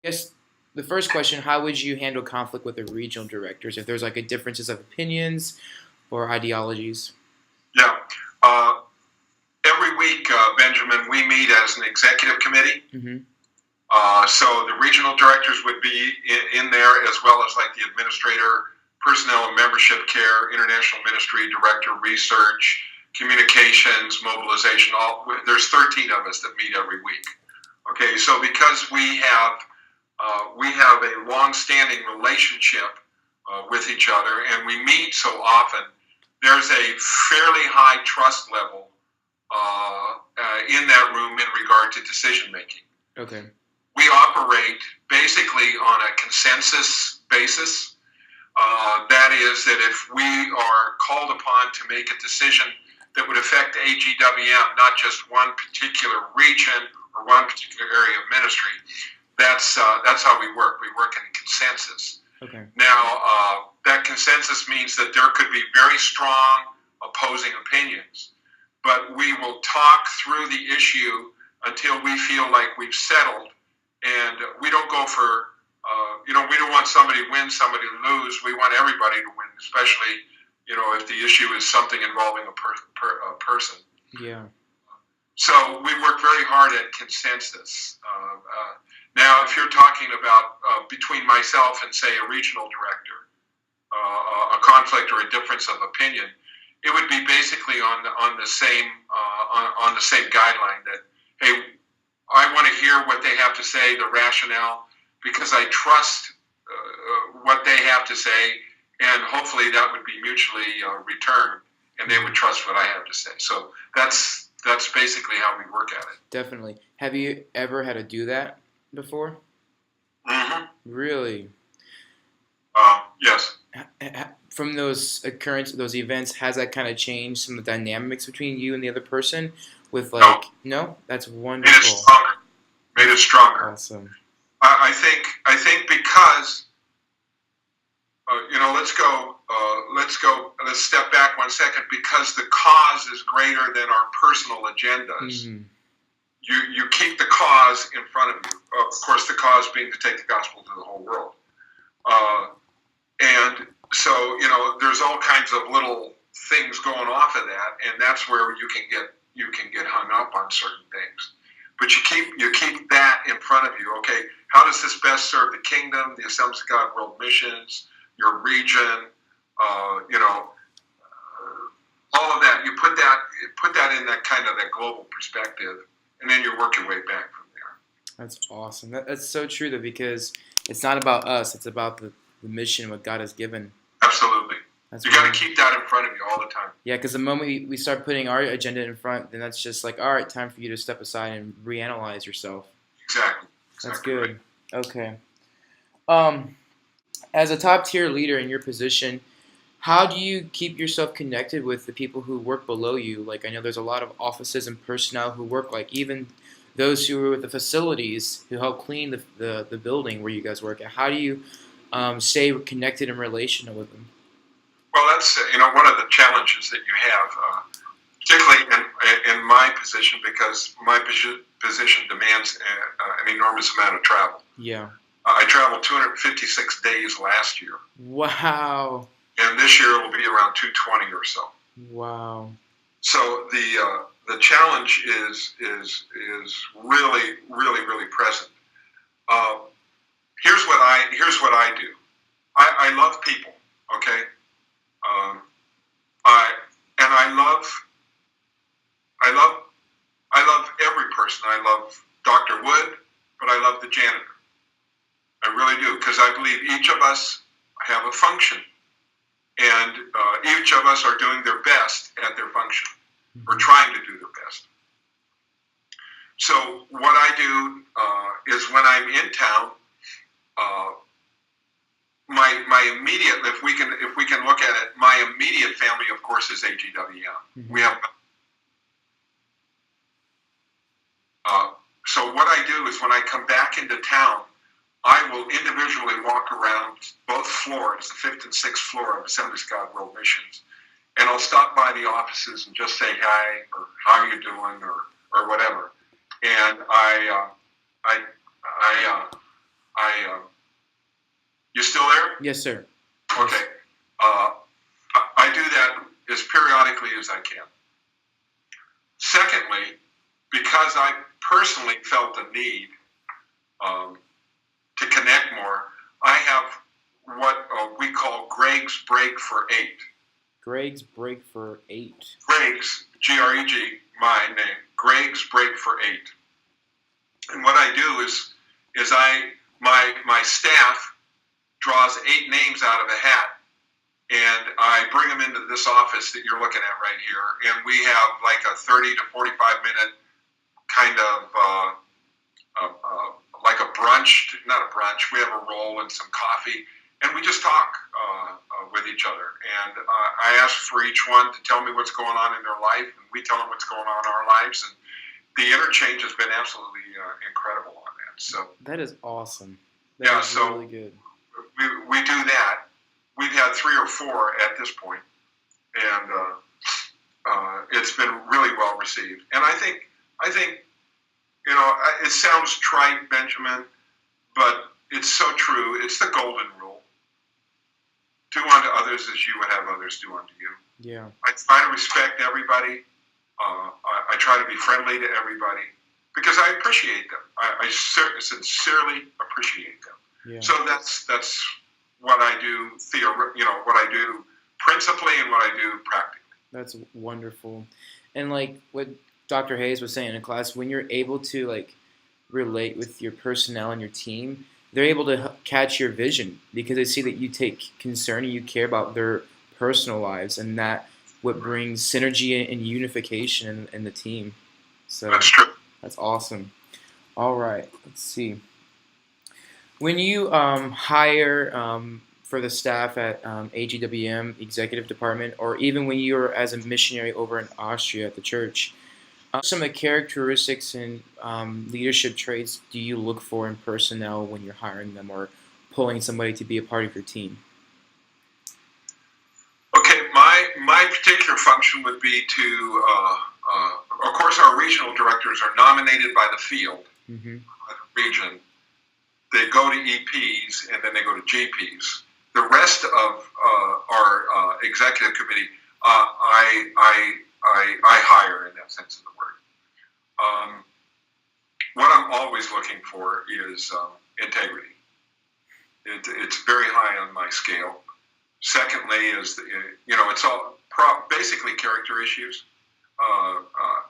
guess the first question: how would you handle conflict with the regional directors if there's like a differences of opinions or ideologies? Yeah. Uh, every week, Benjamin, we meet as an executive committee. Mm-hmm. So the regional directors would be in there, as well as like the administrator, personnel and membership care, international ministry director, research, communications, mobilization. There's 13 of us that meet every week. Okay, so because we have a long-standing relationship with each other, and we meet so often, there's a fairly high trust level in that room in regard to decision making. Okay. We operate basically on a consensus basis. That is, that if we are called upon to make a decision that would affect AGWM, not just one particular region or one particular area of ministry, that's how we work. We work in a consensus. Okay. Now, that consensus means that there could be very strong opposing opinions, but we will talk through the issue until we feel like we've settled. And we don't go for, we don't want somebody to win, somebody to lose. We want everybody to win, especially, if the issue is something involving a person. Yeah. So we work very hard at consensus. Now, if you're talking about between myself and, say, a regional director, a conflict or a difference of opinion, it would be basically on the same guideline that, hey, I want to hear what they have to say, the rationale, because I trust what they have to say, and hopefully that would be mutually returned, and they would trust what I have to say. So that's basically how we work at it. Definitely. Have you ever had to do that before? Mm-hmm. Really? Yes. From those events, has that kind of changed some of the dynamics between you and the other person? With no? That's wonderful. Made it stronger. Awesome. I think because let's step back 1 second, because the cause is greater than our personal agendas. Mm-hmm. You keep the cause in front of you. Of course, the cause being to take the gospel to the whole world. And so, there's all kinds of little things going off of that, and that's where you can get hung up on certain things. But you keep that in front of you. Okay, how does this best serve the kingdom, the Assemblies of God World Missions, your region? All of that. You put that in that kind of that global perspective, and then you work your way back from there. That's awesome. That's so true, though, because it's not about us; it's about the mission, what God has given. Absolutely. You got to keep that in front of you all the time. Yeah, because the moment we start putting our agenda in front, then that's just like, all right, time for you to step aside and reanalyze yourself. Exactly. That's good. Right. Okay. As a top-tier leader in your position, how do you keep yourself connected with the people who work below you? Like, I know there's a lot of offices and personnel who work, like even those who are with the facilities who help clean the building where you guys work at. How do you stay connected and relational with them? Well, that's one of the challenges that you have, particularly in my position, because my position demands an enormous amount of travel. Yeah. I traveled 256 days last year. Wow. And this year it will be around 220 or so. Wow. So the challenge is really, really, really present. Here's what I do. I love people. Okay. I love every person. I love Dr. Wood, but I love the janitor. I really do, because I believe each of us have a function, and each of us are doing their best at their function, or trying to do their best. So what I do is when I'm in town, my immediate, if we can look at it, my immediate family, of course, is AGWM. Mm-hmm. We have. So what I do is when I come back into town, I will individually walk around both floors, the 5th and 6th floor of Assemblies of God World Missions, and I'll stop by the offices and just say hi, or how are you doing, or whatever. And I You still there? Yes, sir. Okay. I do that as periodically as I can. Secondly, because I personally felt the need to connect more, I have what we call Greg's Break for 8. Greg's Break for 8. Greg's, G-R-E-G, my name, Greg's Break for 8. And what I do is my staff draws 8 names out of a hat, and I bring them into this office that you're looking at right here, and we have like a 30 to 45 minute kind of like a brunch, not a brunch, we have a roll and some coffee, and we just talk with each other. And I ask for each one to tell me what's going on in their life, and we tell them what's going on in our lives, and the interchange has been absolutely incredible on that. So that is awesome. That is so really good. We do that. We've had 3 or 4 at this point, and it's been really well received. And I think it sounds trite, Benjamin, but it's so true. It's the golden rule: do unto others as you would have others do unto you. Yeah. I try to respect everybody. I try to be friendly to everybody because I appreciate them. I sincerely appreciate them. Yeah. So that's what I do. What I do principally and what I do practically. That's wonderful. And like what Dr. Hayes was saying in class, when you're able to like relate with your personnel and your team, they're able to catch your vision because they see that you take concern and you care about their personal lives, and that what brings synergy and unification in the team. So that's true. That's awesome. All right, let's see. When you hire for the staff at AGWM Executive Department, or even when you were as a missionary over in Austria at the church, some of the characteristics and leadership traits do you look for in personnel when you're hiring them or pulling somebody to be a part of your team? Okay, my particular function would be to, of course, our regional directors are nominated by the field, Mm-hmm. by the region. They go to EPs and then they go to GPs. The rest of our executive committee, I hire in that sense of the word. What I'm always looking for is integrity. It's very high on my scale. Secondly, is it's all basically character issues: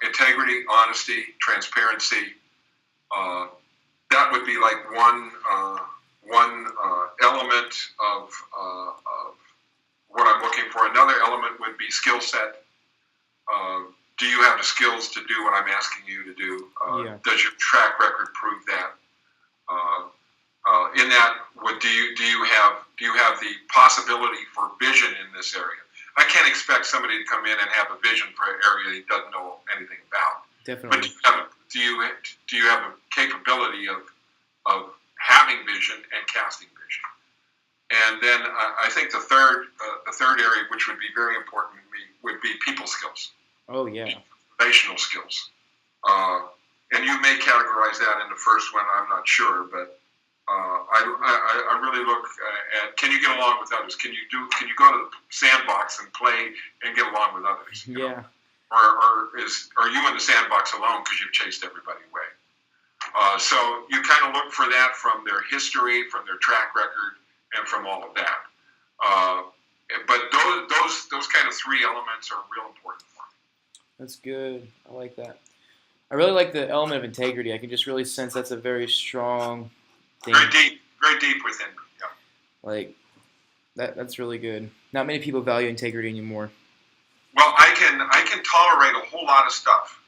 integrity, honesty, transparency. That would be like one element of what I'm looking for. Another element would be skill set. Do you have the skills to do what I'm asking you to do? Does your track record prove that? In that, do you have the possibility for vision in this area? I can't expect somebody to come in and have a vision for an area he doesn't know anything about. Definitely. But do you have a capability of having vision and casting vision? And then I think the third area, which would be very important to me, would be people skills. Oh yeah. Relational skills. And you may categorize that in the first one. I'm not sure, but I really look at, can you get along with others? Can you go to the sandbox and play and get along with others? Yeah. Or are you in the sandbox alone because you've chased everybody away? So you kind of look for that from their history, from their track record, and from all of that. But those kind of 3 elements are real important for me. That's good. I like that. I really like the element of integrity. I can just really sense that's a very strong thing. Very deep within me. Yeah. Like that's really good. Not many people value integrity anymore. Well, I can tolerate a whole lot of stuff,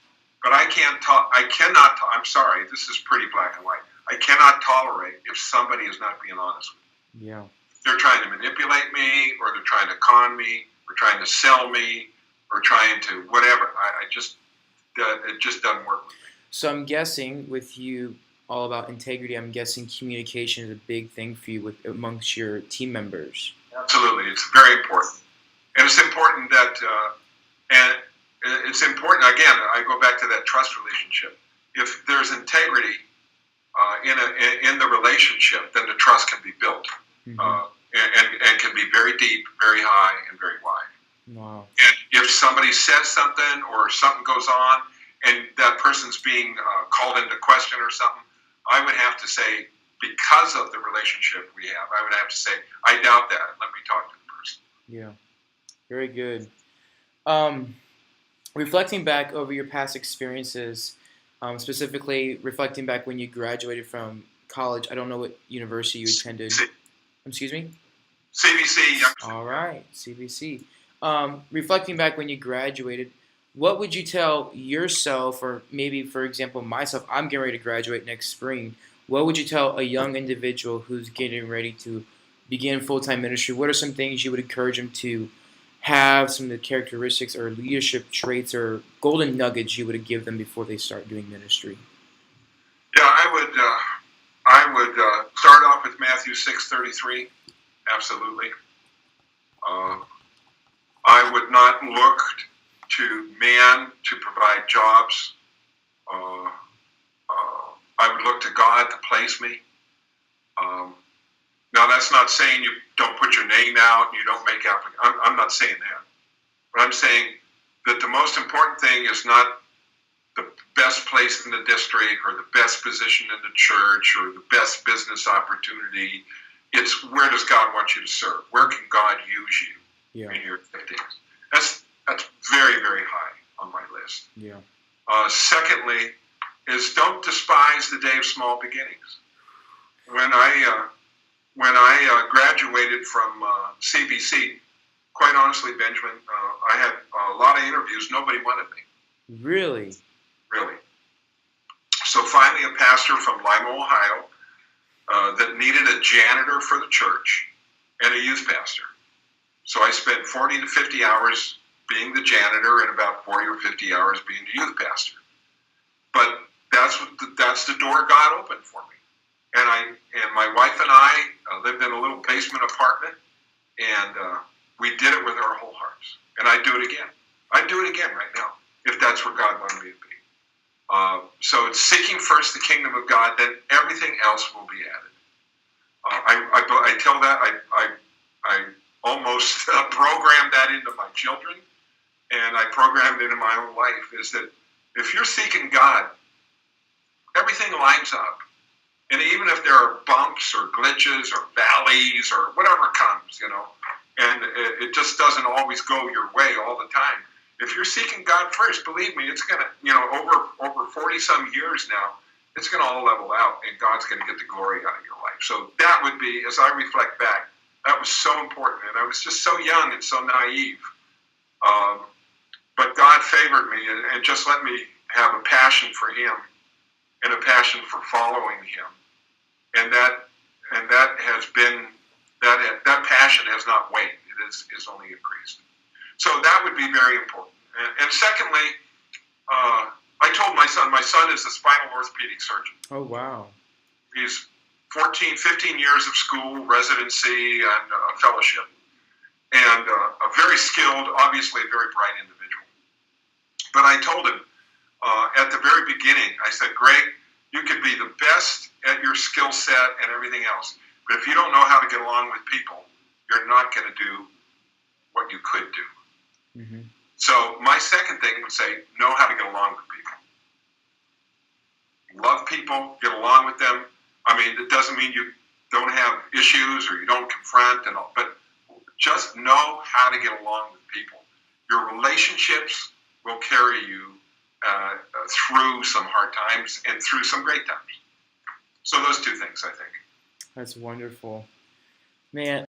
but I'm sorry, this is pretty black and white. I cannot tolerate if somebody is not being honest with me. Yeah. They're trying to manipulate me, or they're trying to con me, or trying to sell me, or trying to whatever. It just doesn't work with me. So I'm guessing with you all about integrity, I'm guessing communication is a big thing for you amongst your team members. Absolutely, it's very important, and it's important that, and it's important again. I go back to that trust relationship. If there's integrity, in the relationship, then the trust can be built, and can be very deep, very high, and very wide. Wow. And if somebody says something or something goes on, and that person's being called into question or something, I would have to say, because of the relationship we have, I would have to say, I doubt that. Let me talk to the person. Yeah. Very good. Reflecting back over your past experiences, specifically reflecting back when you graduated from college, I don't know what university you attended. Excuse me? CBC. All right, CBC. Reflecting back when you graduated, what would you tell yourself, or maybe, for example, myself, I'm getting ready to graduate next spring. What would you tell a young individual who's getting ready to begin full-time ministry? What are some things you would encourage them to have, some of the characteristics or leadership traits or golden nuggets you would give them before they start doing ministry? Yeah, I would start off with Matthew 6:33. Absolutely. I would not look to man to provide jobs. I would look to God to place me. Now, that's not saying you don't put your name out and you don't make applications. I'm not saying that. But I'm saying that the most important thing is not the best place in the district or the best position in the church or the best business opportunity. It's where does God want you to serve? Where can God use you in your giftings? That's very, very high on my list. Yeah. Secondly, is don't despise the day of small beginnings. When I graduated from CBC, quite honestly, Benjamin, I had a lot of interviews. Nobody wanted me. Really? Really. So finally, a pastor from Lima, Ohio, that needed a janitor for the church and a youth pastor. So I spent 40 to 50 hours being the janitor and about 40 or 50 hours being the youth pastor. But that's the door God opened for me. And my wife and I lived in a little basement apartment, and we did it with our whole hearts. And I'd do it again. I'd do it again right now if that's where God wanted me to be. So it's seeking first the kingdom of God, then everything else will be added. I tell that I almost programmed that into my children, and I programmed it into my own life. Is that if you're seeking God, everything lines up. And even if there are bumps or glitches or valleys or whatever comes, and it just doesn't always go your way all the time. If you're seeking God first, believe me, it's going to, over 40-some years now, it's going to all level out, and God's going to get the glory out of your life. So that would be, as I reflect back, that was so important. And I was just so young and so naive. But God favored me and just let me have a passion for Him and a passion for following Him. And that has been, that passion has not waned. It is only increased. So that would be very important. And secondly, I told my son is a spinal orthopedic surgeon. Oh, wow. He's 15 years of school, residency, and fellowship. And a very skilled, obviously a very bright individual. But I told him at the very beginning, I said, Greg, you could be the best at your skill set and everything else. But if you don't know how to get along with people, you're not going to do what you could do. Mm-hmm. So my second thing would say, know how to get along with people. Love people, get along with them. I mean, it doesn't mean you don't have issues or you don't confront and all, but just know how to get along with people. Your relationships will carry you through some hard times and through some great times. So those two things, I think. That's wonderful. Man,